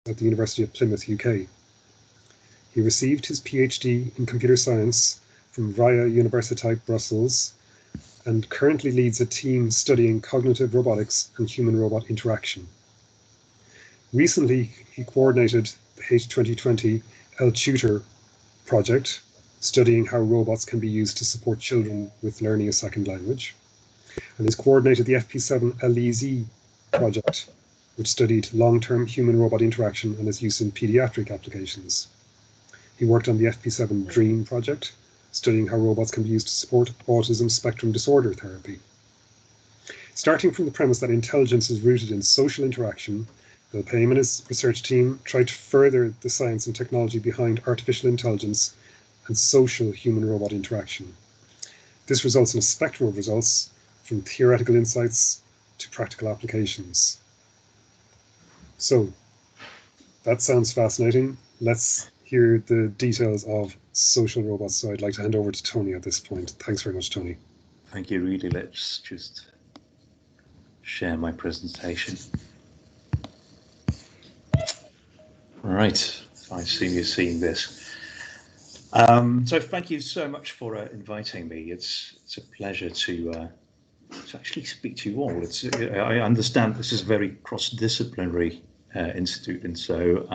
at the University of Plymouth, UK. He received his PhD in computer science from Vrije Universiteit Brussels and currently leads a team studying cognitive robotics and human-robot interaction. Recently, he coordinated the H2020 L-Tutor project, studying how robots can be used to support children with learning a second language, and has coordinated the FP7 LEZ project, which studied long-term human-robot interaction and its use in pediatric applications. He worked on the FP7 DREAM project, studying how robots can be used to support autism spectrum disorder therapy. Starting from the premise that intelligence is rooted in social interaction, Belpaeme and his research team tried to further the science and technology behind artificial intelligence and social human-robot interaction. This results in a spectrum of results, from theoretical insights to practical applications. So, that sounds fascinating. Let's hear the details of social robots. So I'd like to hand over to Tony at this point. Thanks very much, Tony. Thank you, Rudy. Let's just share my presentation. All right, I assume you're seeing this. So thank you so much for inviting me. It's a pleasure to actually speak to you all. I understand this is a very cross-disciplinary institute, and so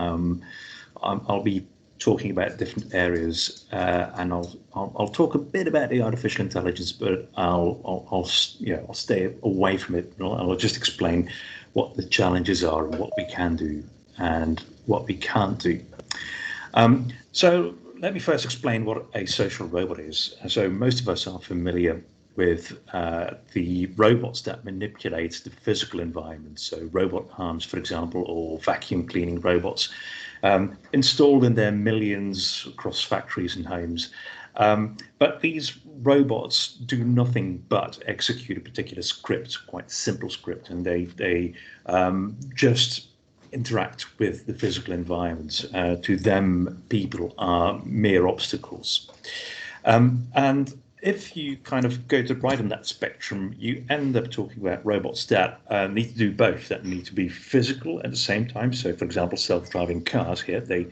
I'll be talking about different areas, and I'll talk a bit about the artificial intelligence, but I'll stay away from it. I'll just explain what the challenges are and what we can do and what we can't do. So let me first explain what a social robot is. So most of us are familiar with the robots that manipulate the physical environment. So robot arms, for example, or vacuum cleaning robots, installed in their millions across factories and homes. But these robots do nothing but execute a particular script, quite simple script, and they just interact with the physical environment. To them, people are mere obstacles. And if you kind of go to right on that spectrum, you end up talking about robots that need to do both, that need to be physical at the same time. So, for example, self-driving cars here, they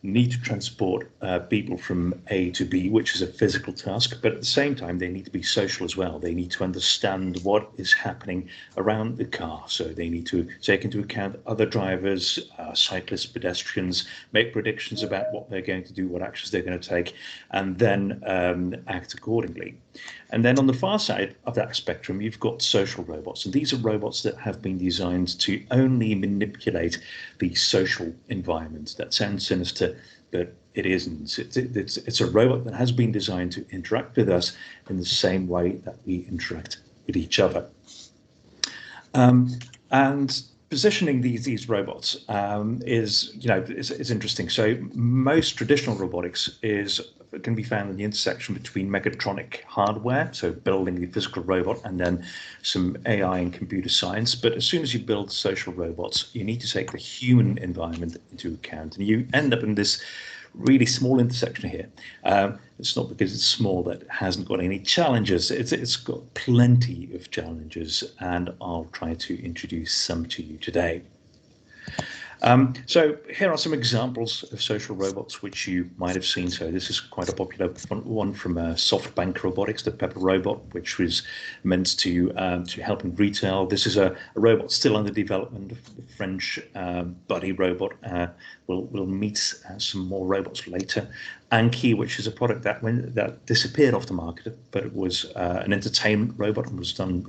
need to transport people from A to B, which is a physical task, but at the same time, they need to be social as well. They need to understand what is happening around the car. So they need to take into account other drivers, cyclists, pedestrians, make predictions about what they're going to do, what actions they're going to take, and then act accordingly. And then on the far side of that spectrum, you've got social robots. And these are robots that have been designed to only manipulate the social environment. That sounds sinister, but it isn't. It's a robot that has been designed to interact with us in the same way that we interact with each other. And positioning these robots is interesting. So most traditional robotics can be found in the intersection between mechatronic hardware, so building the physical robot, and then some AI and computer science. But as soon as you build social robots, you need to take the human environment into account, and you end up in this really small intersection here. It's not because it's small that it hasn't got any challenges. It's got plenty of challenges, and I'll try to introduce some to you today. So here are some examples of social robots which you might have seen. So this is quite a popular one from SoftBank Robotics, the Pepper robot, which was meant to help in retail. This is a robot still under development. The French Buddy robot. We'll meet some more robots later. Anki, which is a product that disappeared off the market, but it was an entertainment robot and was done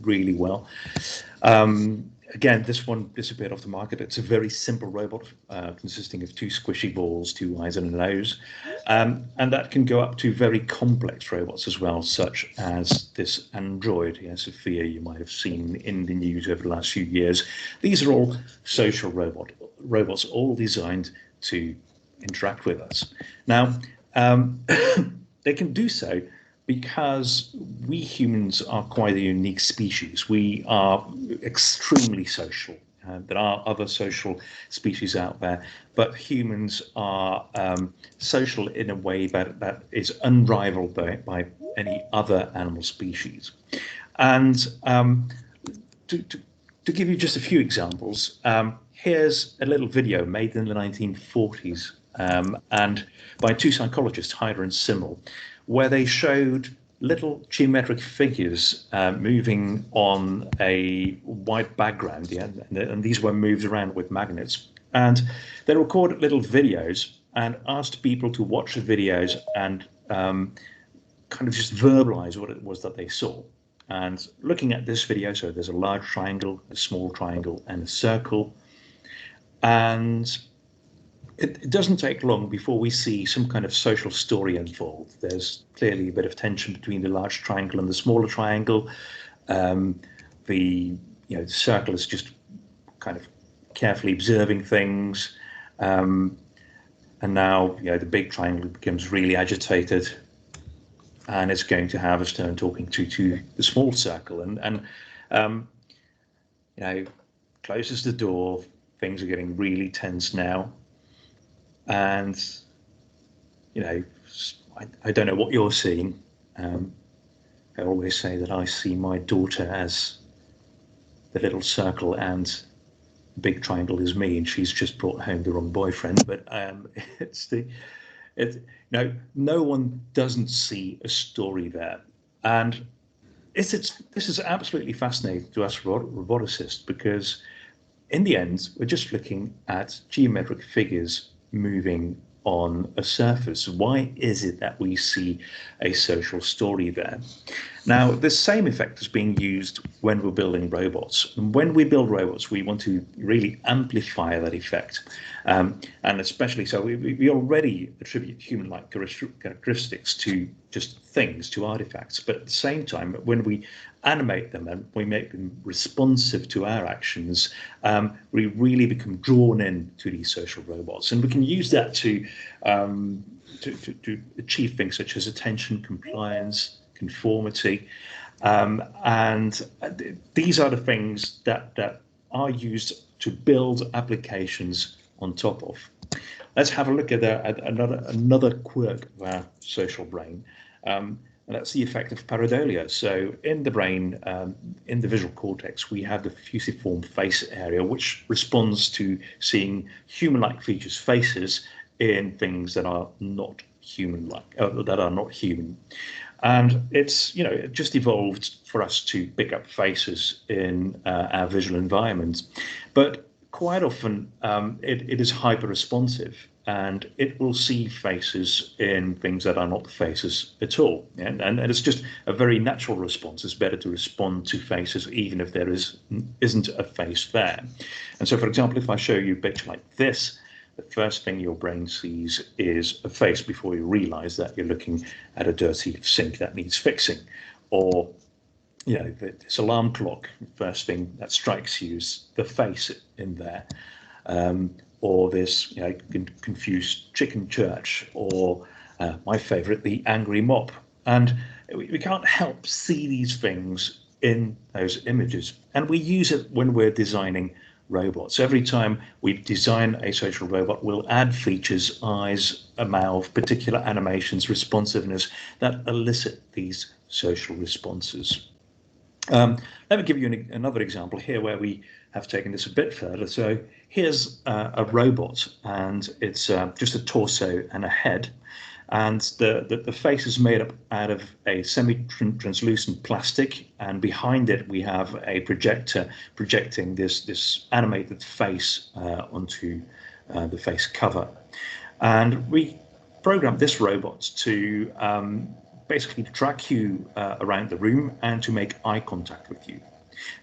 really well. Again, this one disappeared off the market. It's a very simple robot consisting of two squishy balls, two eyes and a nose. And that can go up to very complex robots as well, such as this android, Sophia, you might have seen in the news over the last few years. These are all social robots, all designed to interact with us. Now, they can do so because we humans are quite a unique species. We are extremely social. There are other social species out there, but humans are social in a way that is unrivaled by any other animal species. And to to give you just a few examples, here's a little video made in the 1940s and by two psychologists, Hyder and Simmel, where they showed little geometric figures moving on a white background, yeah, and these were moved around with magnets. And they recorded little videos and asked people to watch the videos and kind of just verbalize what it was that they saw. And looking at this video, so there's a large triangle, a small triangle, and a circle. And it doesn't take long before we see some kind of social story unfold. There's clearly a bit of tension between the large triangle and the smaller triangle. The circle is just kind of carefully observing things, and now the big triangle becomes really agitated, and it's going to have a turn talking to the small circle, and closes the door. Things are getting really tense now. And, I don't know what you're seeing. I always say that I see my daughter as the little circle and the big triangle is me, and she's just brought home the wrong boyfriend. But no one doesn't see a story there. And this is absolutely fascinating to us roboticists, because in the end, we're just looking at geometric figures moving on a surface. Why is it that we see a social story there? Now, the same effect is being used when we're building robots. And when we build robots, we want to really amplify that effect. And especially so, we already attribute human-like characteristics to just things, to artifacts. But at the same time, when we animate them and we make them responsive to our actions, we really become drawn in to these social robots. And we can use that to achieve things such as attention, compliance, conformity, and these are the things that are used to build applications on top of. Let's have a look at another quirk of our social brain, and that's the effect of pareidolia. So in the brain, in the visual cortex, we have the fusiform face area, which responds to seeing human-like features, faces, in things that are not human-like, that are not human. And it's, it just evolved for us to pick up faces in our visual environment. But quite often it is hyper-responsive, and it will see faces in things that are not faces at all. And it's just a very natural response. It's better to respond to faces even if there isn't a face there. And so, for example, if I show you a picture like this, the first thing your brain sees is a face before you realize that you're looking at a dirty sink that needs fixing. Or, this alarm clock, first thing that strikes you is the face in there. Or this confused chicken church, or my favorite, the angry mop. And we can't help see these things in those images. And we use it when we're designing robots. Every time we design a social robot, we'll add features, eyes, a mouth, particular animations, responsiveness that elicit these social responses. Let me give you another example here where we have taken this a bit further. So here's a robot, and it's just a torso and a head. And the face is made up out of a semi-translucent plastic, and behind it we have a projector projecting this animated face onto the face cover. And we programmed this robot to basically track you around the room and to make eye contact with you.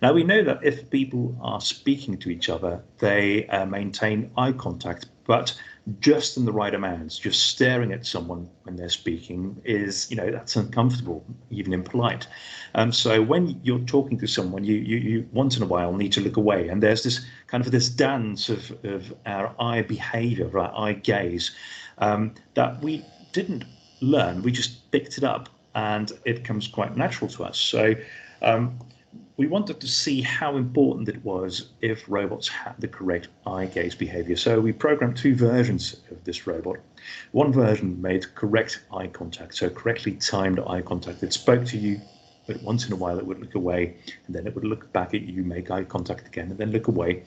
Now, we know that if people are speaking to each other, they maintain eye contact, but just in the right amounts. Just staring at someone when they're speaking is, that's uncomfortable, even impolite. So when you're talking to someone, you once in a while need to look away. And there's this kind of this dance of our eye behavior, of our eye gaze, that we didn't learn. We just picked it up, and it comes quite natural to us. So we wanted to see how important it was if robots had the correct eye gaze behavior. So we programmed two versions of this robot. One version made correct eye contact, so correctly timed eye contact. It spoke to you but once in a while it would look away, and then it would look back at you, make eye contact again, and then look away.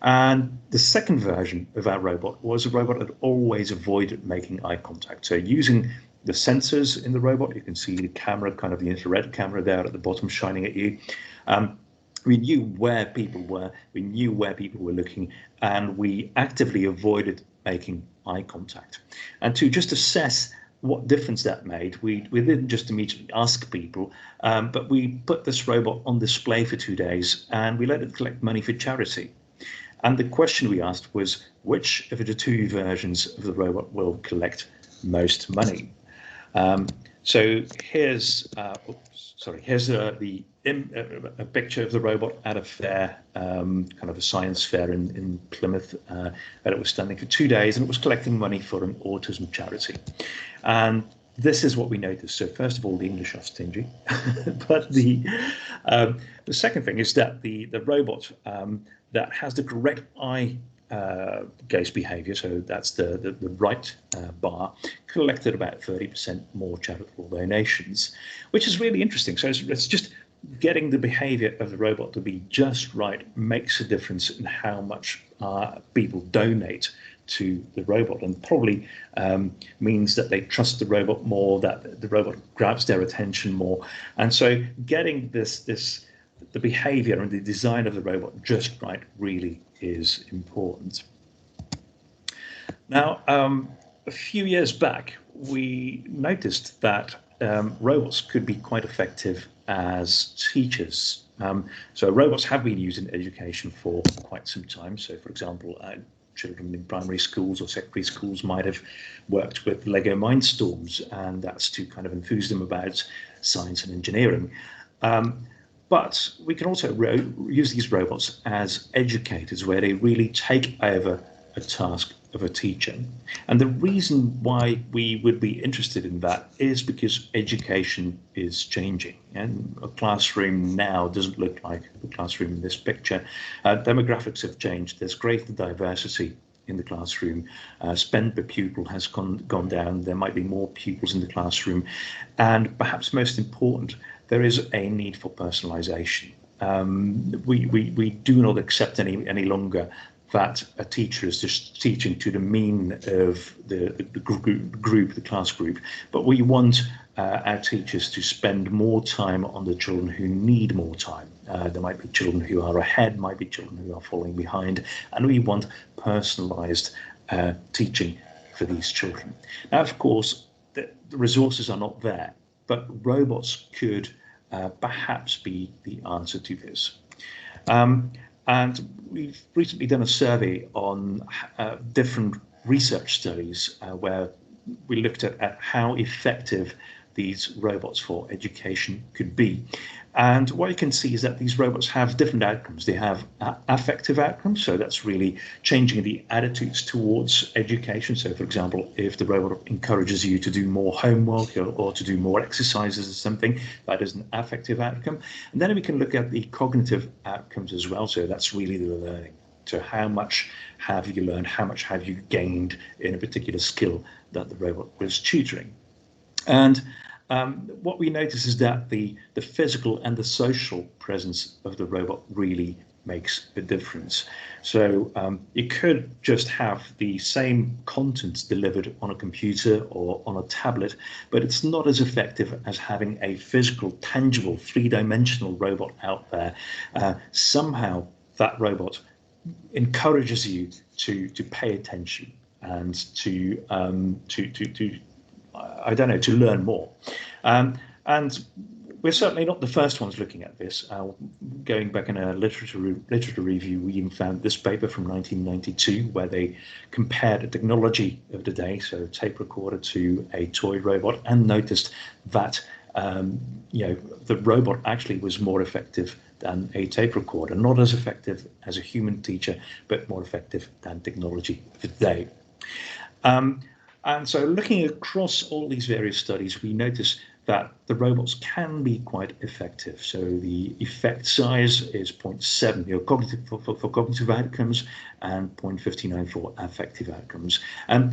And the second version of our robot was a robot that always avoided making eye contact. So using the sensors in the robot, you can see the camera, kind of the infrared camera there at the bottom shining at you. We knew where people were, we knew where people were looking, and we actively avoided making eye contact. And to just assess what difference that made, we didn't just immediately ask people, but we put this robot on display for 2 days and we let it collect money for charity. And the question we asked was, which of the two versions of the robot will collect most money? So here's a picture of the robot at a fair, kind of a science fair in Plymouth, that it was standing for 2 days, and it was collecting money for an autism charity. And this is what we noticed. So first of all, the English are stingy, but the second thing is that the robot that has the correct eye gaze behavior, so that's the right bar, collected about 30% more charitable donations, which is really interesting. So it's just getting the behavior of the robot to be just right makes a difference in how much people donate to the robot, and probably means that they trust the robot more, that the robot grabs their attention more. And so getting the behavior and the design of the robot just right really is important. Now, a few years back, we noticed that robots could be quite effective as teachers. So robots have been used in education for quite some time. So, for example, children in primary schools or secondary schools might have worked with Lego Mindstorms, and that's to kind of enthuse them about science and engineering. But we can also use these robots as educators, where they really take over a task of a teacher. And the reason why we would be interested in that is because education is changing, and a classroom now doesn't look like the classroom in this picture. Demographics have changed. There's greater diversity in the classroom. Spend per pupil has gone down. There might be more pupils in the classroom, and perhaps most important, there is a need for personalization. We do not accept any longer that a teacher is just teaching to the mean of the group, the class group, but we want our teachers to spend more time on the children who need more time. There might be children who are ahead, might be children who are falling behind, and we want personalized teaching for these children. Now, of course, the resources are not there, but robots could perhaps be the answer to this. And we've recently done a survey on different research studies where we looked at how effective these robots for education could be. And what you can see is that these robots have different outcomes. They have affective outcomes, so that's really changing the attitudes towards education. So, for example, if the robot encourages you to do more homework or to do more exercises or something, that is an affective outcome. And then we can look at the cognitive outcomes as well. So that's really the learning. So how much have you learned? How much have you gained in a particular skill that the robot was tutoring? And what we notice is that the physical and the social presence of the robot really makes a difference. So you could just have the same content delivered on a computer or on a tablet, but it's not as effective as having a physical, tangible, three-dimensional robot out there. Somehow that robot encourages you to pay attention and to learn more. And we're certainly not the first ones looking at this. Going back in a literature review, we even found this paper from 1992 where they compared the technology of the day, so a tape recorder to a toy robot, and noticed that the robot actually was more effective than a tape recorder, not as effective as a human teacher, but more effective than technology of the day. And so looking across all these various studies, we notice that the robots can be quite effective. So the effect size is 0.7 for cognitive outcomes and 0.59 for affective outcomes,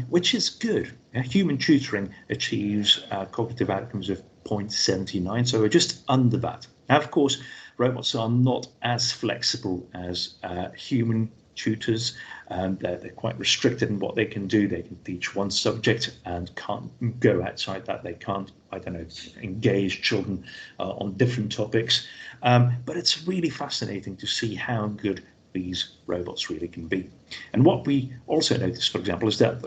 which is good. Human tutoring achieves cognitive outcomes of 0.79, so we're just under that. Now, of course, robots are not as flexible as human tutors. They're quite restricted in what they can do. They can teach one subject and can't go outside that. They can't, I don't know, engage children on different topics. But it's really fascinating to see how good these robots really can be. And what we also notice, for example, is that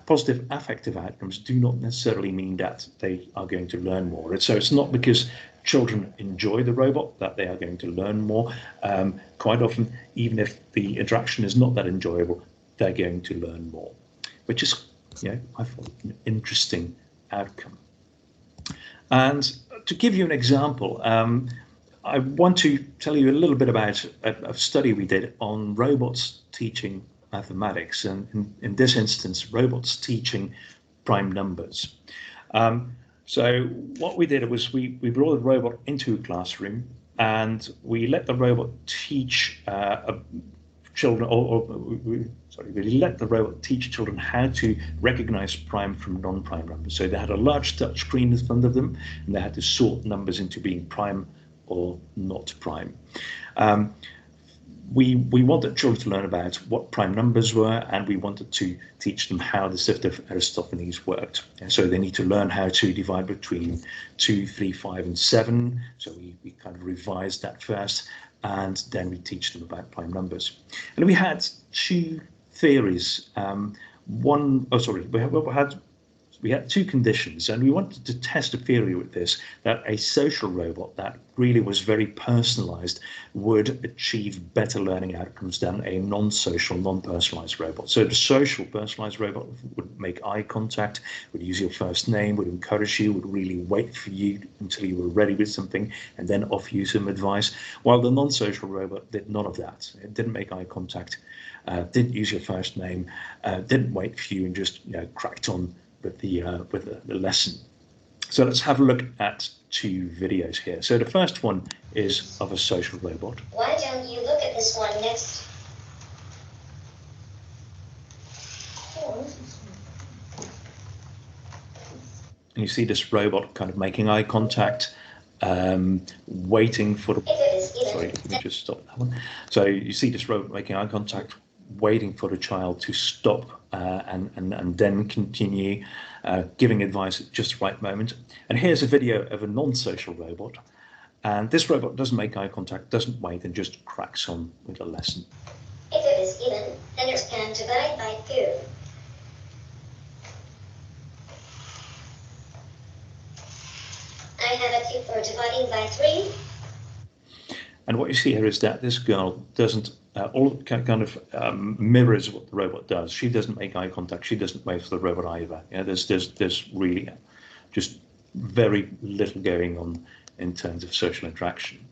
positive affective outcomes do not necessarily mean that they are going to learn more. So it's not because children enjoy the robot that they are going to learn more. Quite often, even if the interaction is not that enjoyable, they're going to learn more, which is, I thought, an interesting outcome. And to give you an example, I want to tell you a little bit about a study we did on robots teaching mathematics, and in this instance, robots teaching prime numbers. So what we did was we brought the robot into a classroom and we let the robot teach children, we let the robot teach children how to recognize prime from non-prime numbers. So they had a large touch screen in front of them and they had to sort numbers into being prime or not prime. We wanted children to learn about what prime numbers were, and we wanted to teach them how the sift of Aristophanes worked. And so they need to learn how to divide between 2, 3, 5, and 7. So we kind of revised that first, and then we teach them about prime numbers. And we had two theories. We had two conditions, and we wanted to test a theory with this, that a social robot that really was very personalized would achieve better learning outcomes than a non-social, non-personalized robot. So the social personalized robot would make eye contact, would use your first name, would encourage you, would really wait for you until you were ready with something and then offer you some advice, while the non-social robot did none of that. It didn't make eye contact, didn't use your first name, didn't wait for you, and just cracked on with the lesson. So let's have a look at two videos here. So the first one is of a social robot. Why don't you look at this one next? And you see this robot kind of making eye contact, waiting for the... Sorry, let me just stop that one. So you see this robot making eye contact, waiting for the child to stop and then continue giving advice at just the right moment. And here's a video of a non-social robot. And this robot doesn't make eye contact, doesn't wait, and just cracks on with the lesson. If it is even, then you can divide by 2. I have a tip for dividing by 3. And what you see here is that this girl doesn't mirrors what the robot does. She doesn't make eye contact. She doesn't wait for the robot either. There's really just very little going on in terms of social interaction.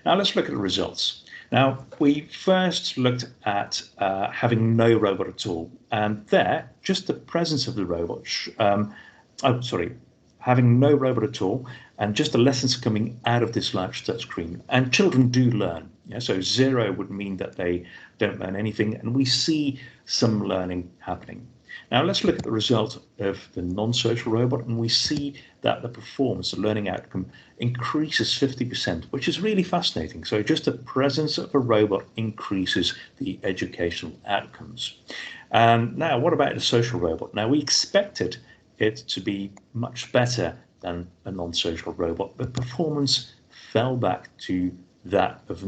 Now let's look at the results. Now we first looked at having no robot at all, and there just the presence of the robot. Having no robot at all, and just the lessons coming out of this large touchscreen. And children do learn. So 0 would mean that they don't learn anything, and we see some learning happening. Now let's look at the result of the non-social robot, and we see that the performance, the learning outcome, increases 50%, which is really fascinating. So just the presence of a robot increases the educational outcomes. And now what about the social robot? Now we expected it to be much better than a non-social robot, but performance fell back to that of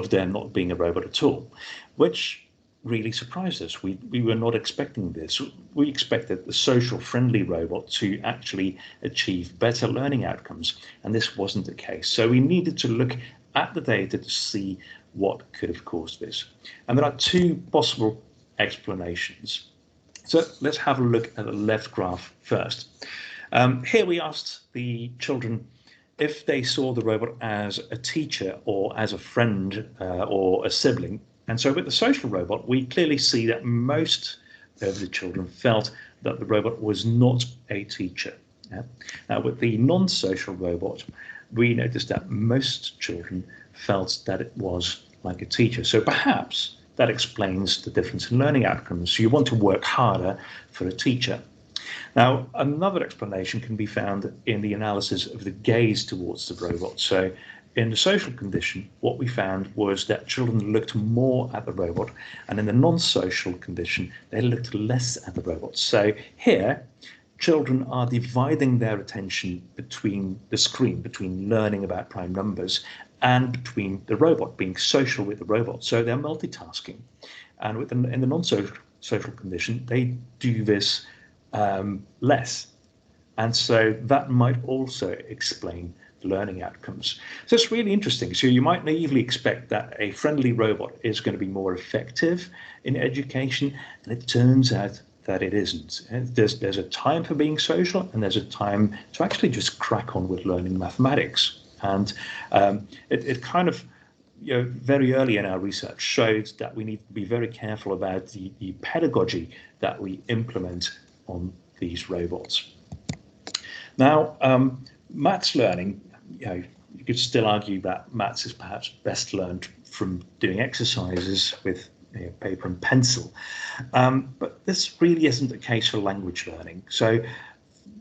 there not being a robot at all, which really surprised us. We were not expecting this. We expected the social friendly robot to actually achieve better learning outcomes, and this wasn't the case. So we needed to look at the data to see what could have caused this. And there are two possible explanations. So let's have a look at the left graph first. Here we asked the children if they saw the robot as a teacher or as a friend or a sibling. And so with the social robot, we clearly see that most of the children felt that the robot was not a teacher. Now with the non-social robot, we noticed that most children felt that it was like a teacher. So perhaps that explains the difference in learning outcomes. You want to work harder for a teacher. Now, another explanation can be found in the analysis of the gaze towards the robot. So in the social condition, what we found was that children looked more at the robot, and in the non-social condition, they looked less at the robot. So here, children are dividing their attention between the screen, between learning about prime numbers, and between the robot, being social with the robot. So they're multitasking. And in the non-social condition, they do this less. And so that might also explain the learning outcomes. So it's really interesting. So you might naively expect that a friendly robot is going to be more effective in education, and it turns out that it isn't. There's a time for being social, and there's a time to actually just crack on with learning mathematics. And it kind of, very early in our research showed that we need to be very careful about the pedagogy that we implement on these robots. Now, maths learning, you could still argue that maths is perhaps best learned from doing exercises with paper and pencil, but this really isn't the case for language learning. So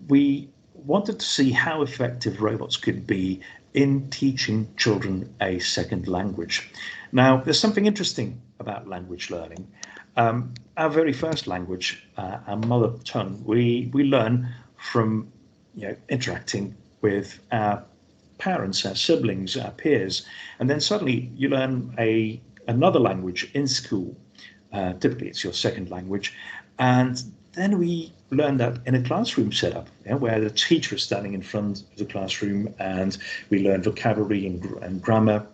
we wanted to see how effective robots could be in teaching children a second language. Now, there's something interesting about language learning. Our very first language, our mother tongue, we learn from interacting with our parents, our siblings, our peers, and then suddenly you learn another language in school. Typically, it's your second language, and then we learn that in a classroom setup, where the teacher is standing in front of the classroom, and we learn vocabulary and grammar.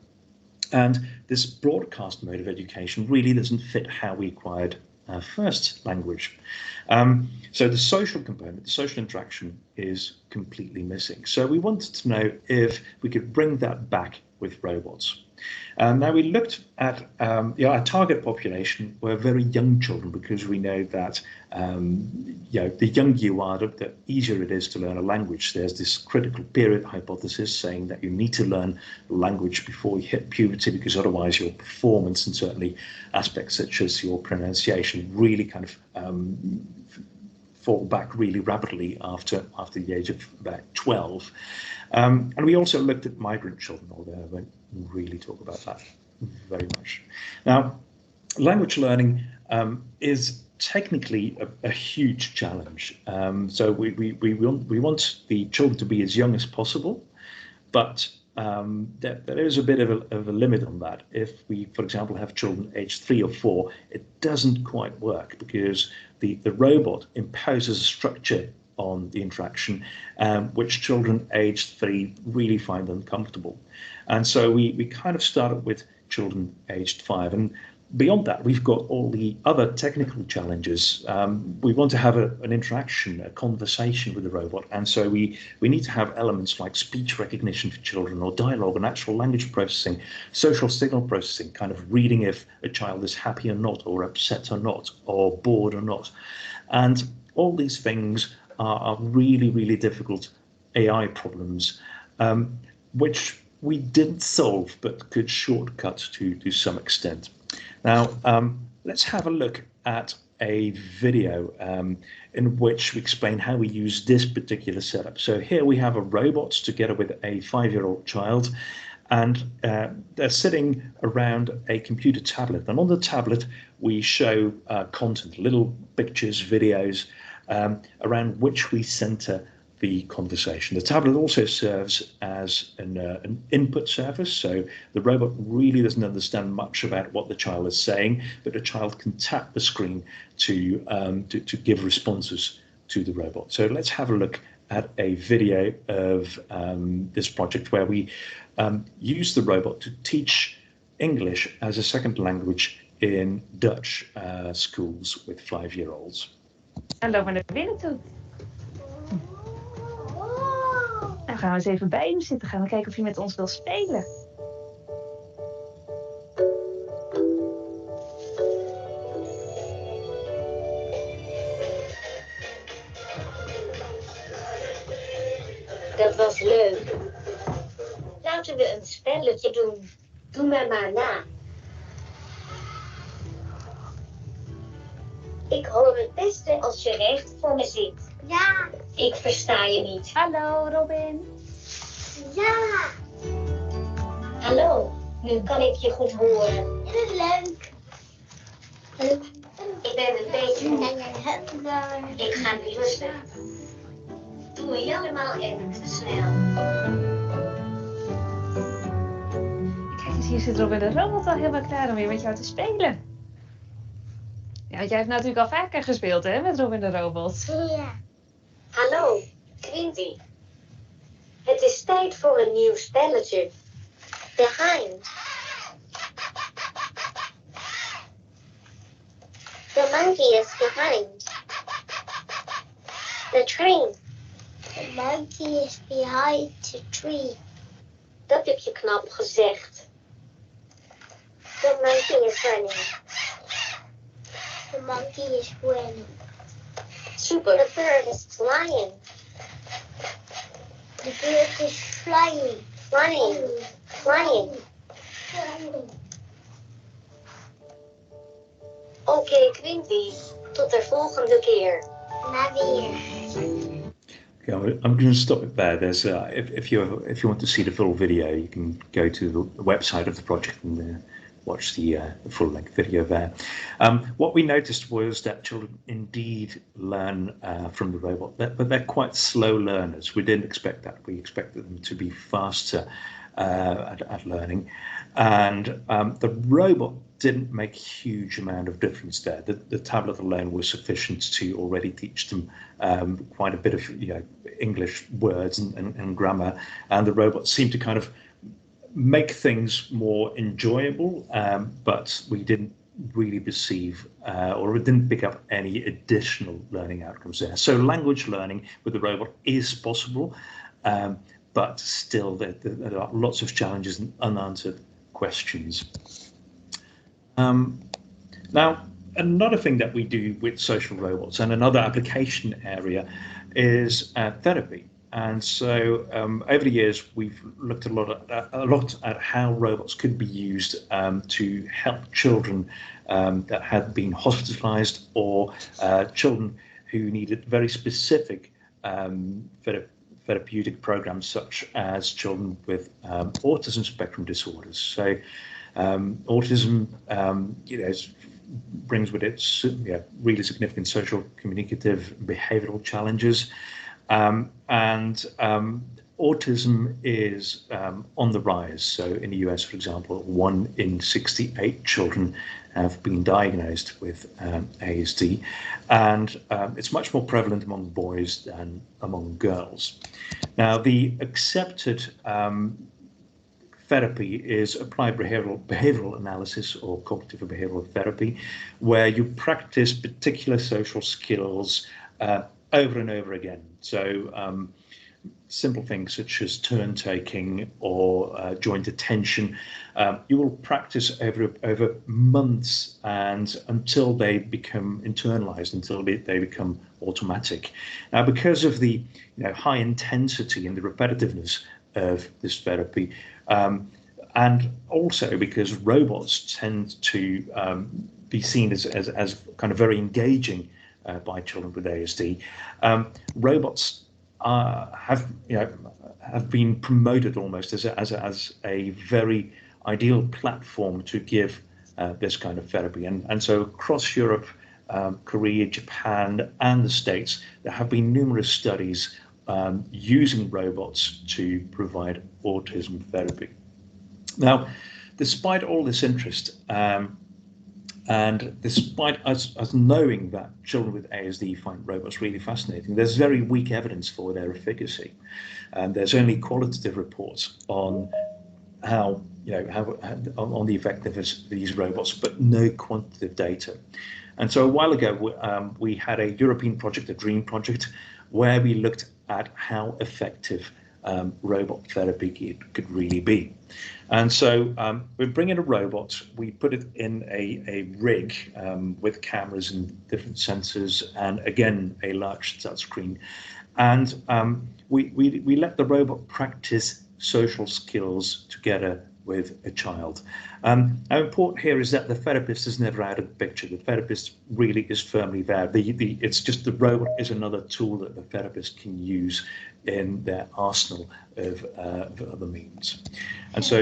And this broadcast mode of education really doesn't fit how we acquired our first language. So the social component, the social interaction, is completely missing. So we wanted to know if we could bring that back with robots. Now we looked at our target population were very young children, because we know that the younger you are, the easier it is to learn a language. There's this critical period hypothesis saying that you need to learn language before you hit puberty, because otherwise your performance and certainly aspects such as your pronunciation really kind of fall back really rapidly after the age of about 12. And we also looked at migrant children, although I won't really talk about that very much. Now, language learning is technically a huge challenge. So we want the children to be as young as possible, but there is a bit of a limit on that. If we, for example, have children aged 3 or 4, it doesn't quite work, because the robot imposes a structure on the interaction, which children aged 3 really find uncomfortable. And so we kind of started with children aged 5. And beyond that, we've got all the other technical challenges. We want to have an interaction, a conversation with the robot. And so we need to have elements like speech recognition for children, or dialogue and natural language processing, social signal processing, kind of reading if a child is happy or not, or upset or not, or bored or not. And all these things are really, really difficult AI problems, which we didn't solve, but could shortcut to some extent. Now, let's have a look at a video in which we explain how we use this particular setup. So here we have a robot together with a 5-year-old child, and they're sitting around a computer tablet. And on the tablet, we show content, little pictures, videos, around which we center the conversation. The tablet also serves as an input surface, so the robot really doesn't understand much about what the child is saying, but the child can tap the screen to give responses to the robot. So let's have a look at a video of this project where we use the robot to teach English as a second language in Dutch schools with 5-year-olds. En lopen we naar binnen toe. Dan gaan we eens even bij hem zitten. Gaan we kijken of hij met ons wil spelen. Dat was leuk. Laten we een spelletje doen. Doe me maar na. Ik hoor het beste als je recht voor me zit. Ja. Ik versta je niet. Hallo, Robin. Ja. Hallo, nu kan ik je goed horen. Is het leuk? Ik ben een beetje moe. Ik ga nu rusten. Doe je allemaal even te snel. Kijk eens, hier zit Robin de robot al helemaal klaar om weer met jou te spelen. Ja, want jij hebt natuurlijk al vaker gespeeld, hè, met Robin de robot. Ja. Hallo, Quinty. Het is tijd voor een nieuw spelletje. Behind. The monkey is behind. The train. The monkey is behind the tree. Dat heb je knap gezegd. The monkey is running. The monkey is running. Super. The bird is flying. The bird is flying. Flying. Flying. Oké, Quinty. Tot de volgende keer. Na weer. Okay, I'm going to stop it there. There's if you want to see the full video, you can go to the website of the project and watch the full-length video there. What we noticed was that children indeed learn from the robot, but they're quite slow learners. We didn't expect that. We expected them to be faster at learning, and the robot didn't make a huge amount of difference there. The tablet alone was sufficient to already teach them quite a bit of English words and grammar, and the robot seemed to kind of make things more enjoyable, but we didn't really perceive or it didn't pick up any additional learning outcomes there. So language learning with the robot is possible, but still there are lots of challenges and unanswered questions. Now, another thing that we do with social robots and another application area is therapy. And so over the years, we've looked a lot at how robots could be used to help children that had been hospitalized or children who needed very specific therapeutic programs, such as children with autism spectrum disorders. So autism, brings with it really significant social, communicative, behavioral challenges. And autism is on the rise. So in the US, for example, 1 in 68 children have been diagnosed with ASD, and it's much more prevalent among boys than among girls. Now, the accepted therapy is applied behavioral analysis or cognitive behavioral therapy, where you practice particular social skills over and over again. So simple things such as turn taking or joint attention, you will practice over months and until they become internalized, until they become automatic. Now, because of the high intensity and the repetitiveness of this therapy, and also because robots tend to be seen as kind of very engaging by children with ASD, robots have been promoted almost as a very ideal platform to give this kind of therapy, and so across Europe, Korea, Japan, and the States, there have been numerous studies using robots to provide autism therapy. Now, despite all this interest, and despite us knowing that children with ASD find robots really fascinating, there's very weak evidence for their efficacy, and there's only qualitative reports on how on the effectiveness of these robots, but no quantitative data. And so a while ago, we had a European project, a DREAM project, where we looked at how effective robot therapy could really be. And so we bring in a robot, we put it in a rig with cameras and different sensors, and again, a large touchscreen. And we let the robot practice social skills together with a child. How important here is that the therapist is never out of the picture. The therapist really is firmly there. It's just the robot is another tool that the therapist can use in their arsenal of other means. And so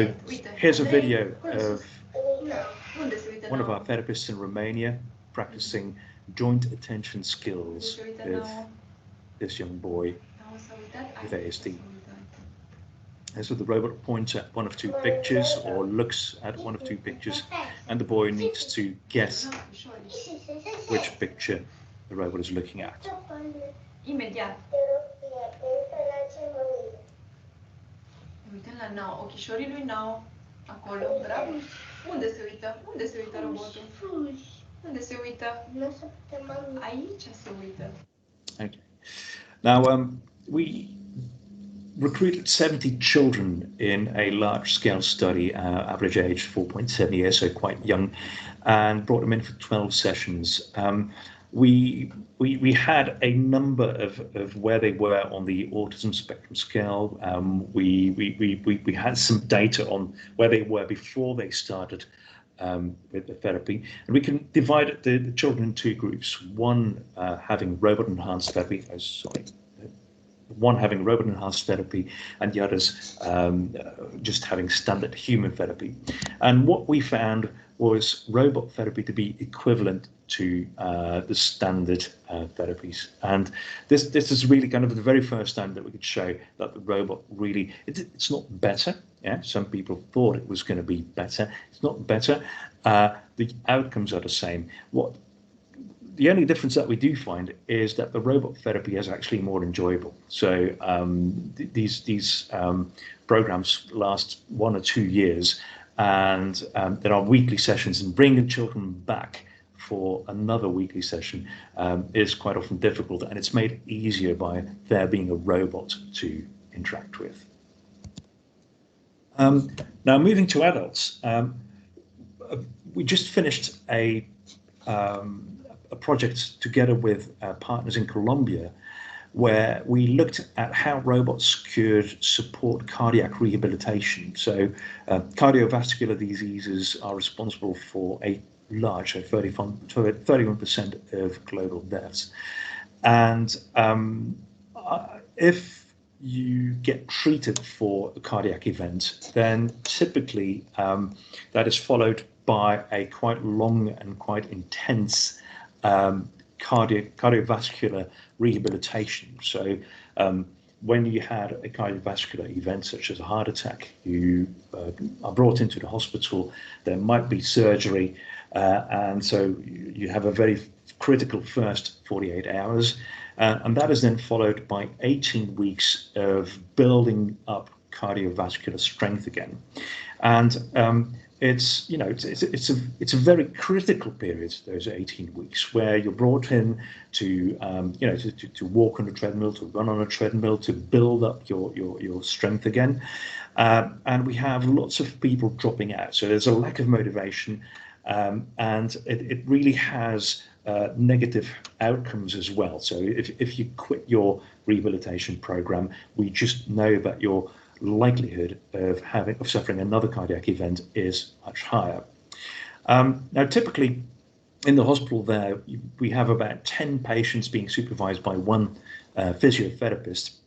here's a video of one of our therapists in Romania practicing joint attention skills with this young boy with ASD. And so the robot points at one of two pictures or looks at one of two pictures, and the boy needs to guess which picture the robot is looking at. Imediat. Uite la nou, ochișorii lui nou, acolo, bravo. Unde se uită? Unde se uită robotul? Unde se uită? Aici se uită. Okay. Now, we recruited 70 children in a large-scale study, average age 4.7 years, so quite young, and brought them in for 12 sessions. We had a number of where they were on the autism spectrum scale. We had some data on where they were before they started with the therapy, and we can divide the children in two groups. One having robot-enhanced therapy. One having robot-enhanced therapy, and the others just having standard human therapy. And what we found was robot therapy to be equivalent to the standard therapies. And this is really kind of the very first time that we could show that the robot really, it's not better. Yeah, some people thought it was going to be better. It's not better. The outcomes are the same. The only difference that we do find is that the robot therapy is actually more enjoyable. So these programs last 1 or 2 years, and there are weekly sessions, and bringing children back for another weekly session is quite often difficult, and it's made easier by there being a robot to interact with. Now moving to adults, we just finished a project together with partners in Colombia, where we looked at how robots could support cardiac rehabilitation. So cardiovascular diseases are responsible for a large, 31% of global deaths. And if you get treated for a cardiac event, then typically that is followed by a quite long and quite intense cardiovascular rehabilitation. So when you had a cardiovascular event such as a heart attack, you are brought into the hospital, there might be surgery, and so you have a very critical first 48 hours, and that is then followed by 18 weeks of building up cardiovascular strength again. And it's a very critical period, those 18 weeks, where you're brought in to to walk on a treadmill, to run on a treadmill, to build up your strength again. And we have lots of people dropping out, so there's a lack of motivation, and it really has negative outcomes as well. So if you quit your rehabilitation program, we just know that your likelihood of suffering another cardiac event is much higher. Now, typically in the hospital there, we have about 10 patients being supervised by one physiotherapist.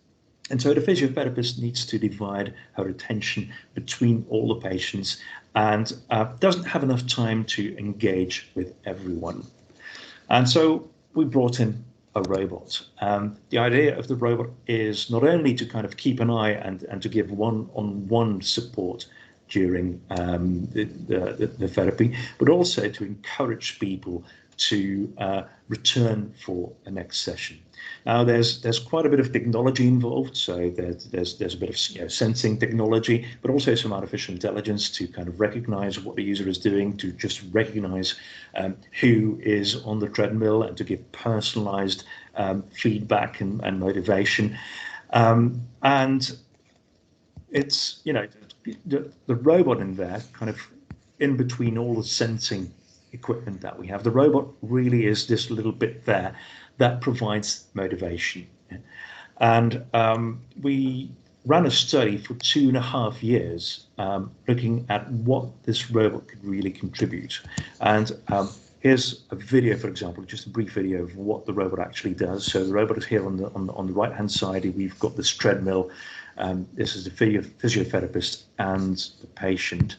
And so the physiotherapist needs to divide her attention between all the patients and doesn't have enough time to engage with everyone. And so we brought in a robot. The idea of the robot is not only to kind of keep an eye and to give one-on-one support during the therapy, but also to encourage people to return for a next session. Now, there's quite a bit of technology involved, so there's a bit of sensing technology, but also some artificial intelligence to kind of recognize what the user is doing, to just recognize who is on the treadmill, and to give personalized feedback and motivation. And it's the robot in there, kind of in between all the sensing equipment that we have. The robot really is this little bit there that provides motivation. And we ran a study for 2.5 years looking at what this robot could really contribute. And here's a video, for example, just a brief video of what the robot actually does. So the robot is here on the right hand side. We've got this treadmill. This is the physiotherapist and the patient.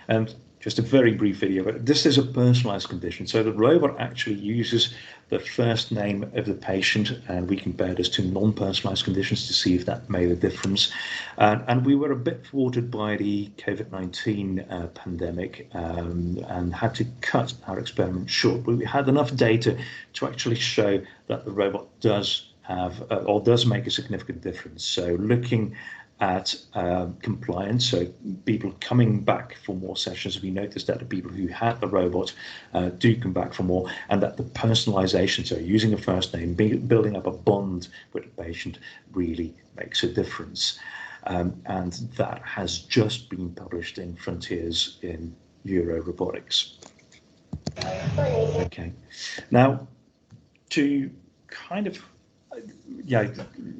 And just a very brief video, but this is a personalized condition. So the robot actually uses the first name of the patient, and we compared this to non-personalized conditions to see if that made a difference. And we were a bit thwarted by the COVID-19 pandemic and had to cut our experiment short. But we had enough data to actually show that the robot does have or does make a significant difference. So looking at compliance, so people coming back for more sessions, we noticed that the people who had the robot do come back for more, and that the personalization, so using a first name, building up a bond with the patient, really makes a difference. And that has just been published in Frontiers in Robotics. Okay, now to kind of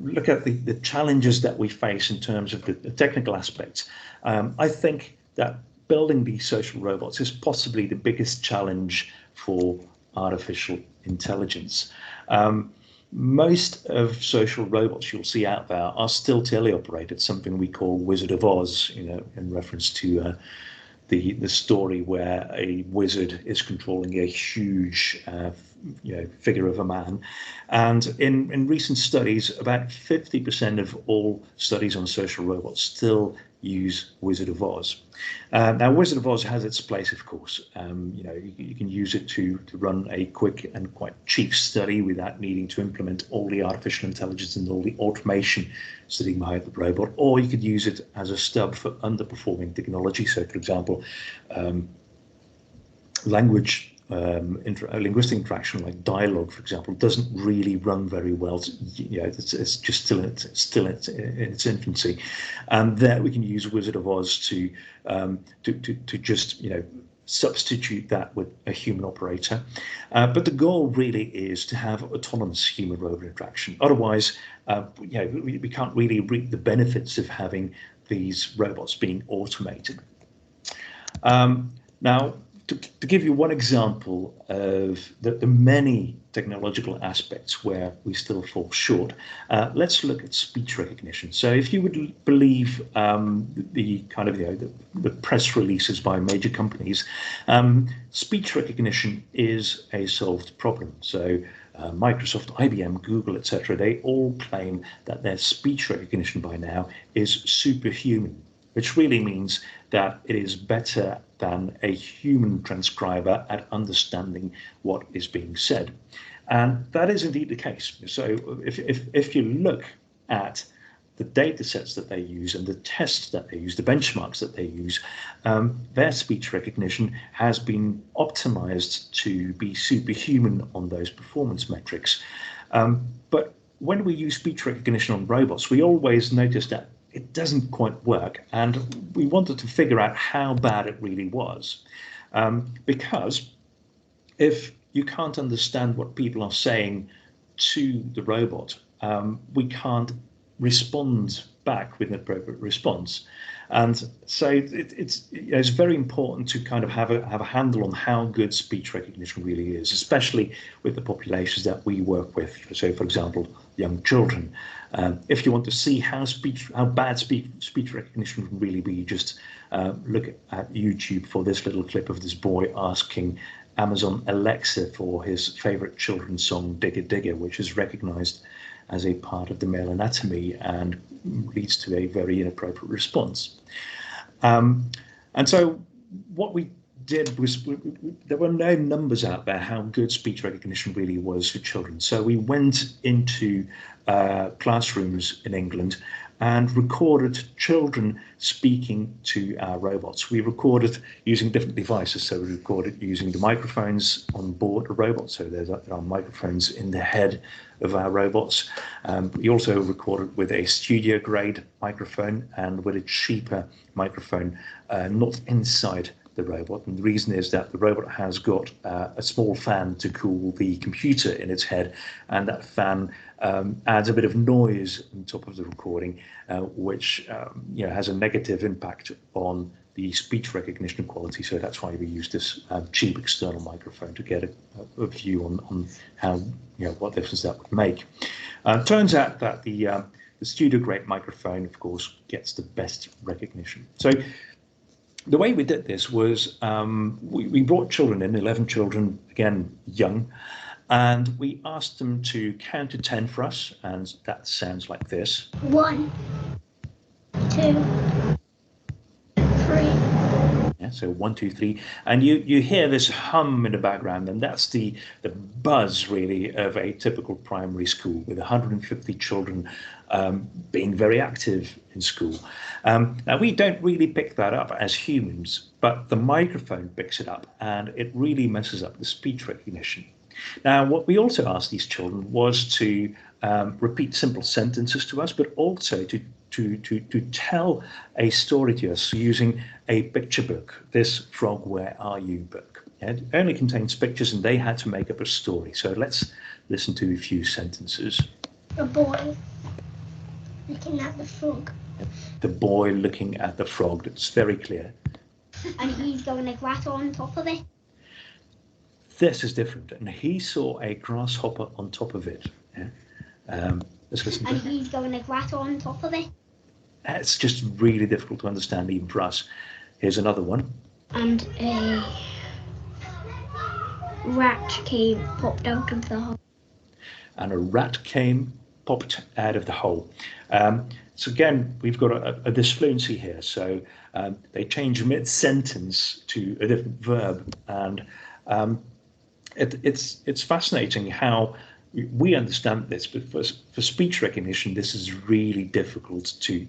look at the challenges that we face in terms of the technical aspects. I think that building these social robots is possibly the biggest challenge for artificial intelligence. Most of social robots you'll see out there are still teleoperated, something we call Wizard of Oz, in reference to the story where a wizard is controlling a huge figure of a man. And in recent studies, about 50% of all studies on social robots still use Wizard of Oz. Now, Wizard of Oz has its place, of course. You can use it to run a quick and quite cheap study without needing to implement all the artificial intelligence and all the automation sitting behind the robot, or you could use it as a stub for underperforming technology. So, for example, linguistic interaction, like dialogue, for example, doesn't really run very well. It's just still in its infancy, and there we can use Wizard of Oz to just substitute that with a human operator. But the goal really is to have autonomous human-robot interaction. Otherwise, we can't really reap the benefits of having these robots being automated. Now, to give you one example of the many technological aspects where we still fall short, let's look at speech recognition. So if you would believe the kind of the press releases by major companies, speech recognition is a solved problem. So Microsoft, IBM, Google, etc., they all claim that their speech recognition by now is superhuman, which really means that it is better than a human transcriber at understanding what is being said. And that is indeed the case. So if you look at the data sets that they use and the tests that they use, the benchmarks that they use, their speech recognition has been optimized to be superhuman on those performance metrics. But when we use speech recognition on robots, we always notice that it doesn't quite work, and we wanted to figure out how bad it really was. Because if you can't understand what people are saying to the robot, we can't respond back with an appropriate response. And so it's very important to kind of have a handle on how good speech recognition really is, especially with the populations that we work with. So, for example, young children. If you want to see how bad speech recognition can really be, just look at YouTube for this little clip of this boy asking Amazon Alexa for his favorite children's song, Digger Digger, which is recognized as a part of the male anatomy and leads to a very inappropriate response. And so what we did was, there were no numbers out there how good speech recognition really was for children. So we went into classrooms in England and recorded children speaking to our robots. We recorded using different devices. So we recorded using the microphones on board the robot. So there are microphones in the head of our robots. We also recorded with a studio grade microphone and with a cheaper microphone, not inside the robot, and the reason is that the robot has got a small fan to cool the computer in its head, and that fan adds a bit of noise on top of the recording, which has a negative impact on the speech recognition quality. So that's why we use this cheap external microphone to get a view on how what difference that would make. Turns out that the studio grade microphone, of course, gets the best recognition. So the way we did this was we brought children in, 11 children, again, young, and we asked them to count to 10 for us, and that sounds like this. 1, 2, 3. Yeah, so 1, 2, 3, and you hear this hum in the background, and that's the buzz really of a typical primary school with 150 children being very active in school. Now we don't really pick that up as humans, but the microphone picks it up, and it really messes up the speech recognition. Now, what we also asked these children was to repeat simple sentences to us, but also to tell a story to us using a picture book, this Frog, Where Are You book. It only contains pictures, and they had to make up a story. So let's listen to a few sentences. A boy looking at the frog. The boy looking at the frog, that's very clear. And he's going to grasshopper on top of it. This is different, and he saw a grasshopper on top of it. Yeah? Let's listen to And he's going to grasshopper on top of it. It's just really difficult to understand even for us. Here's another one. And a rat came, popped out of the hole. And a rat came, popped out of the hole. So again, we've got a disfluency here. So they change mid-sentence to a different verb, and it's fascinating how we understand this, but for speech recognition, this is really difficult to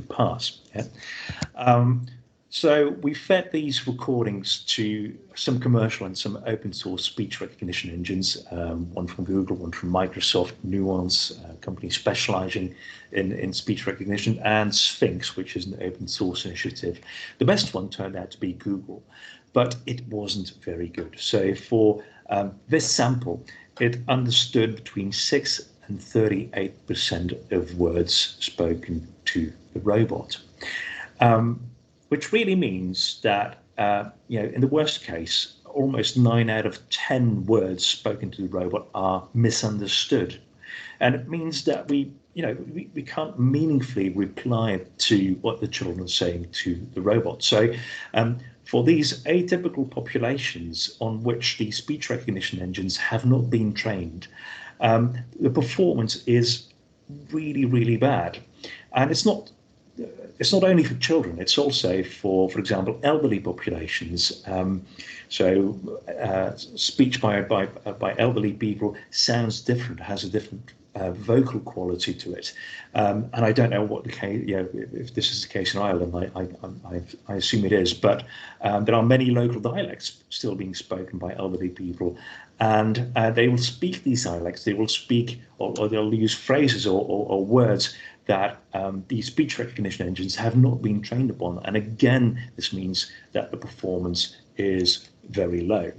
pass. Yeah? So we fed these recordings to some commercial and some open source speech recognition engines, one from Google, one from Microsoft, Nuance, a company specializing in speech recognition, and Sphinx, which is an open source initiative. The best one turned out to be Google, but it wasn't very good. So for this sample, it understood between 6 and 38% of words spoken to the robot. Which really means that, in the worst case, almost 9 out of 10 words spoken to the robot are misunderstood. And it means that we can't meaningfully reply to what the children are saying to the robot. So for these atypical populations on which the speech recognition engines have not been trained, the performance is really, really bad. And it's not only for children, it's also for example, elderly populations. Speech by elderly people sounds different, has a different vocal quality to it. And I don't know what the case, if this is the case in Ireland, I assume it is, but there are many local dialects still being spoken by elderly people, and they will speak these dialects, they will speak, or they'll use phrases or words that the speech recognition engines have not been trained upon. And again, this means that the performance is very low.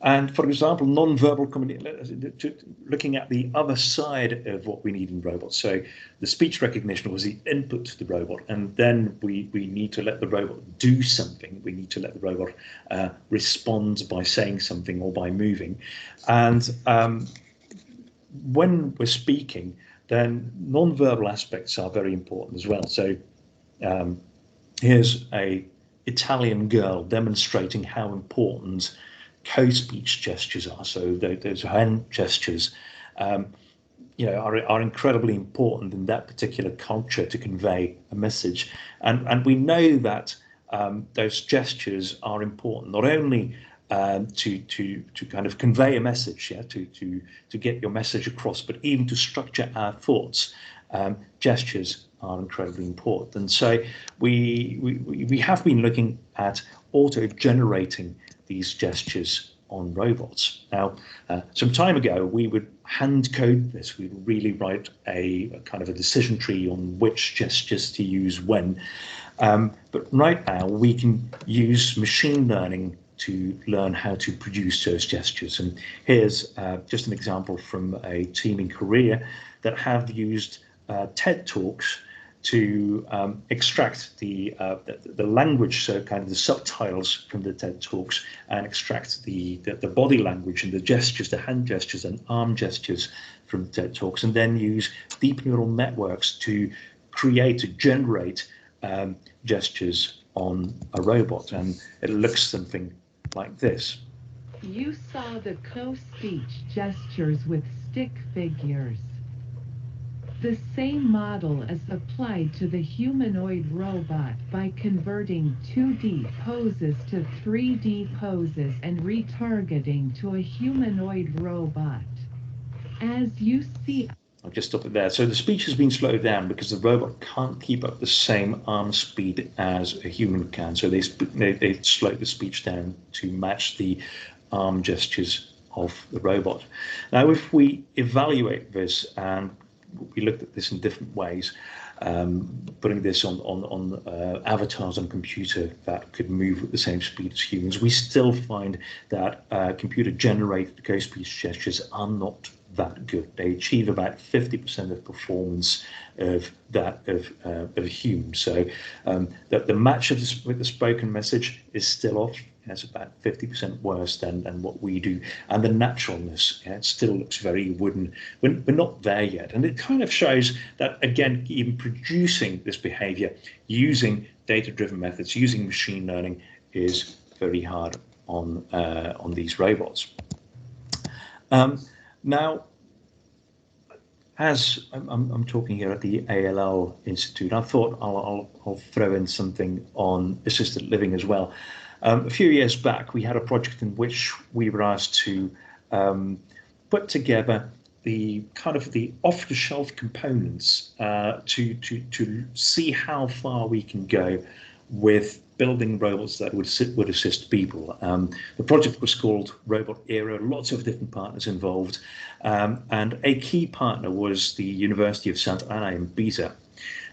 And for example, non-verbal communication, looking at the other side of what we need in robots. So the speech recognition was the input to the robot, and then we need to let the robot do something. We need to let the robot respond by saying something or by moving. And when we're speaking, then non-verbal aspects are very important as well. So here's a Italian girl demonstrating how important co-speech gestures are. So those hand gestures, are incredibly important in that particular culture to convey a message. And we know that those gestures are important, not only to kind of convey a message, to get your message across, but even to structure our thoughts. Gestures are incredibly important. And so we have been looking at auto-generating these gestures on robots. Now, some time ago, we would hand code this. We'd really write a kind of a decision tree on which gestures to use when. But right now we can use machine learning to learn how to produce those gestures. And here's just an example from a team in Korea that have used TED Talks to extract the language, so kind of the subtitles from the TED Talks, and extract the body language and the gestures, the hand gestures and arm gestures from TED Talks, and then use deep neural networks to generate gestures on a robot. And it looks something like this. You saw the co-speech gestures with stick figures. The same model is applied to the humanoid robot by converting 2D poses to 3D poses and retargeting to a humanoid robot. As you see... I'll just stop it there. So the speech has been slowed down because the robot can't keep up the same arm speed as a human can. So they slowed the speech down to match the arm gestures of the robot. Now, if we evaluate this, and we looked at this in different ways, putting this on avatars on computer that could move at the same speed as humans, we still find that computer-generated co-speech gestures are not that good. They achieve about 50% of performance of that of a human. So that the match with the spoken message is still off. It's about 50% worse than what we do, and the naturalness, it still looks very wooden. We're not there yet, and it kind of shows that, again, even producing this behavior using data-driven methods, using machine learning, is very hard on these robots. Now, as I'm talking here at the ALL Institute, I thought I'll throw in something on assisted living as well. A few years back, we had a project in which we were asked to put together the kind of the off-the-shelf components to see how far we can go with building robots that would assist people. The project was called Robot Era, lots of different partners involved, and a key partner was the University of Santa Ana in Pisa.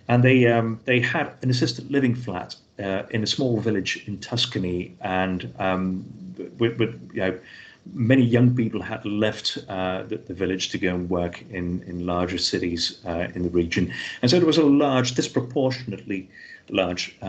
And they had an assisted living flat in a small village in Tuscany, and many young people had left the village to go and work in larger cities in the region. And so there was a disproportionately large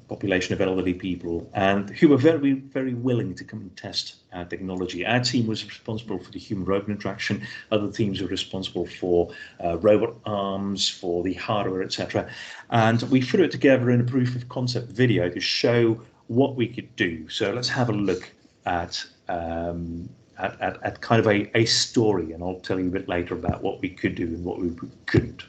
population of elderly people, and who were very, very willing to come and test our technology. Our team was responsible for the human-robot interaction. Other teams were responsible for robot arms, for the hardware, etc. And we threw it together in a proof of concept video to show what we could do. So let's have a look at kind of a story, and I'll tell you a bit later about what we could do and what we couldn't.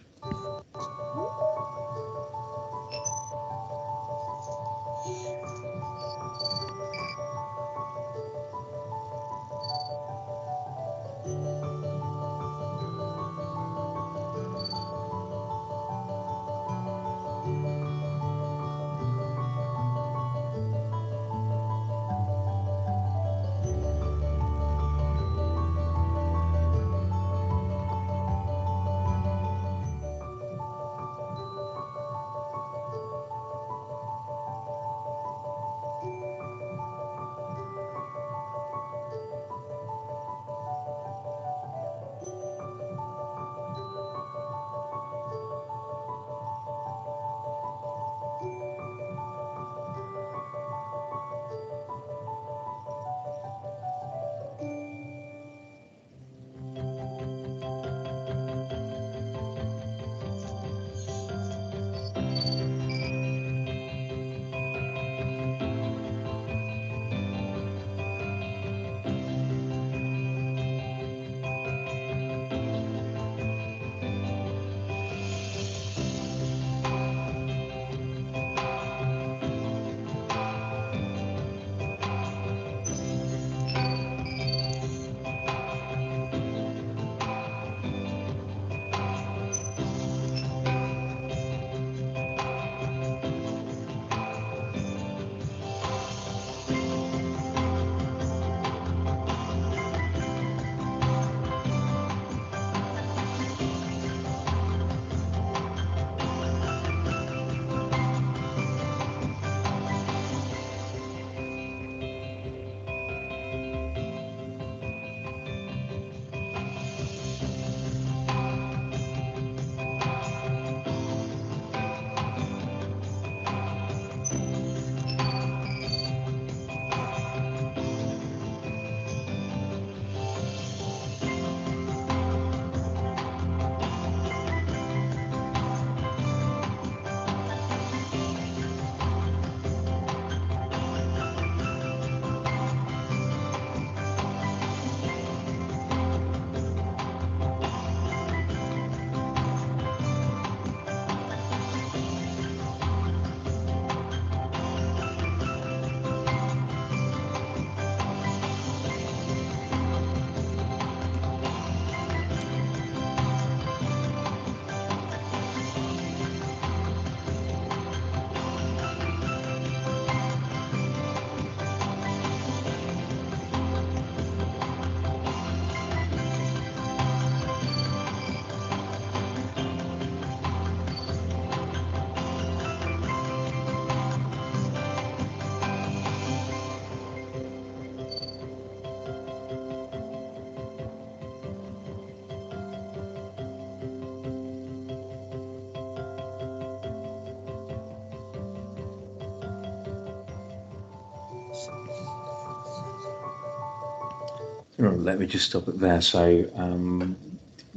Let me just stop it there. So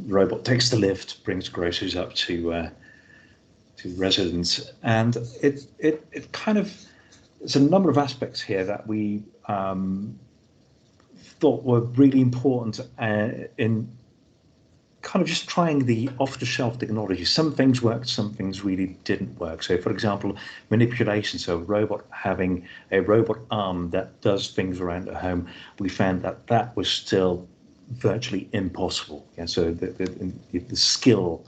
robot takes the lift, brings groceries up to residents, and it kind of, there's a number of aspects here that we thought were really important in kind of just trying the off-the-shelf technology. Some things worked, some things really didn't work. So, for example, manipulation. So, a robot having a robot arm that does things around the home, we found that that was still virtually impossible. Yeah, so the skill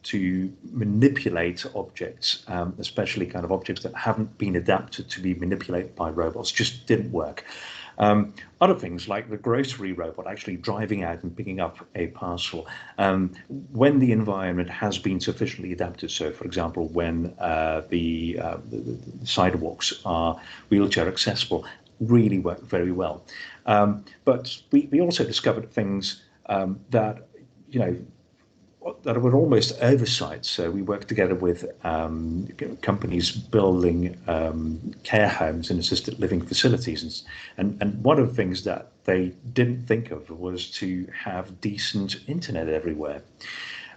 to manipulate objects, especially kind of objects that haven't been adapted to be manipulated by robots, just didn't work. Other things like the grocery robot actually driving out and picking up a parcel when the environment has been sufficiently adapted. So, for example, when the sidewalks are wheelchair accessible, really work very well. But we also discovered things that, that were almost oversights. So we worked together with companies building care homes and assisted living facilities. And one of the things that they didn't think of was to have decent internet everywhere.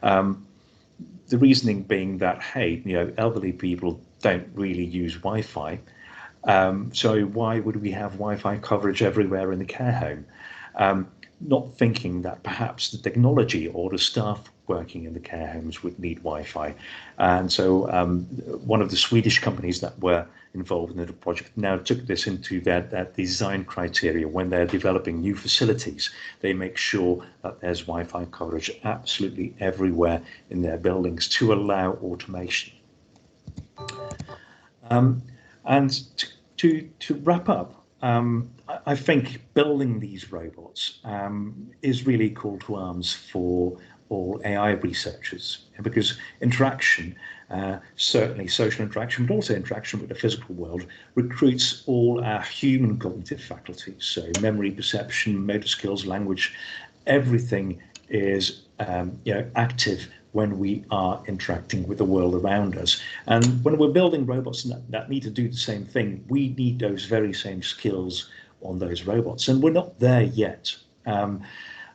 The reasoning being that, hey, elderly people don't really use Wi-Fi. So why would we have Wi-Fi coverage everywhere in the care home? Not thinking that perhaps the technology or the staff working in the care homes would need Wi-Fi. And so one of the Swedish companies that were involved in the project now took this into their design criteria. When they're developing new facilities, they make sure that there's Wi-Fi coverage absolutely everywhere in their buildings to allow automation. And to wrap up, I think building these robots is really call to arms for all AI researchers, because interaction, certainly social interaction, but also interaction with the physical world, recruits all our human cognitive faculties. So memory, perception, motor skills, language, everything is active when we are interacting with the world around us. And when we're building robots that need to do the same thing, we need those very same skills on those robots. And we're not there yet.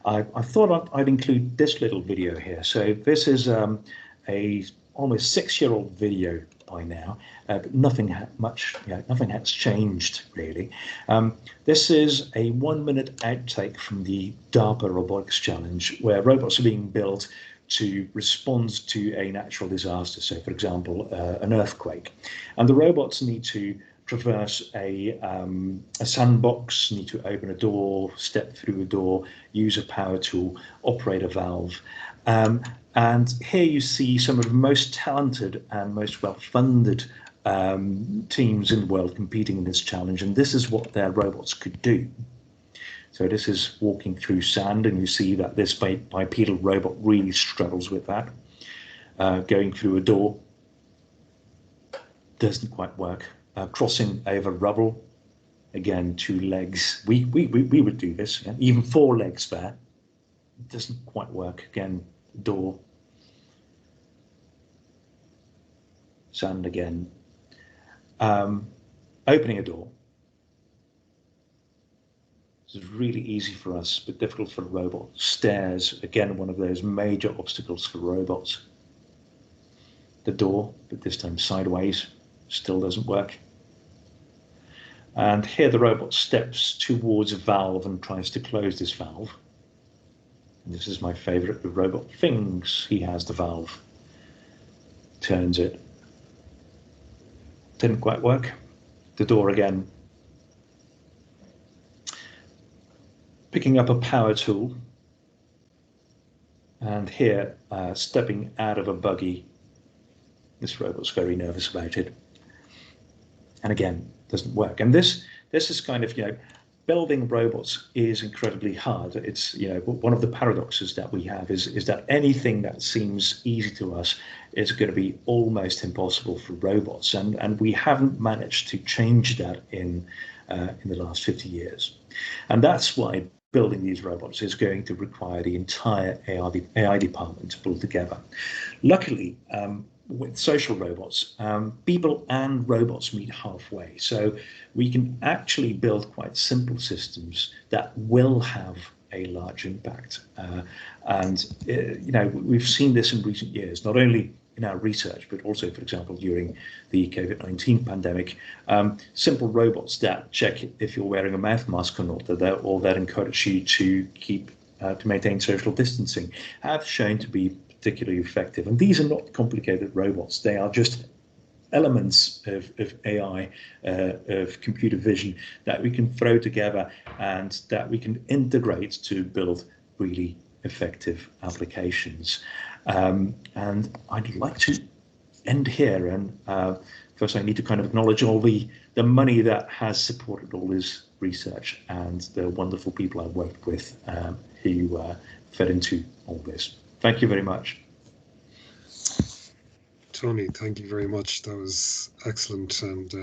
I thought I'd include this little video here. So this is a almost 6-year-old video by now, but nothing has changed really. This is a 1-minute outtake from the DARPA Robotics Challenge, where robots are being built to respond to a natural disaster. So, for example, an earthquake, and the robots need to traverse a sandbox, need to open a door, step through a door, use a power tool, operate a valve. And here you see some of the most talented and most well-funded teams in the world competing in this challenge, and this is what their robots could do. So this is walking through sand, and you see that this bipedal robot really struggles with that. Going through a door doesn't quite work. Crossing over rubble, again, 2 legs. We would do this, yeah? Even 4 legs there. It doesn't quite work. Again, door. Sand again. Opening a door. This is really easy for us, but difficult for a robot. Stairs, again, one of those major obstacles for robots. The door, but this time sideways, still doesn't work. And here the robot steps towards a valve and tries to close this valve. And this is my favorite. The robot thinks he has the valve, turns it. Didn't quite work. The door again. Picking up a power tool. And here, stepping out of a buggy. This robot's very nervous about it. And again, doesn't work. And this is kind of, building robots is incredibly hard. It's, one of the paradoxes that we have is that anything that seems easy to us is going to be almost impossible for robots. And we haven't managed to change that in the last 50 years. And that's why building these robots is going to require the entire AI department to pull together. Luckily, with social robots, people and robots meet halfway. So we can actually build quite simple systems that will have a large impact. You know, we've seen this in recent years, not only in our research, but also, for example, during the COVID-19 pandemic, simple robots that check if you're wearing a mouth mask or not, or that encourage you to keep to maintain social distancing, have shown to be particularly effective. And these are not complicated robots; they are just elements of AI, of computer vision that we can throw together and that we can integrate to build really effective applications. And I'd like to end here. And first, I need to kind of acknowledge all the money that has supported all this research and the wonderful people I've worked with who fed into all this. Thank you very much. Tony, thank you very much. That was excellent, and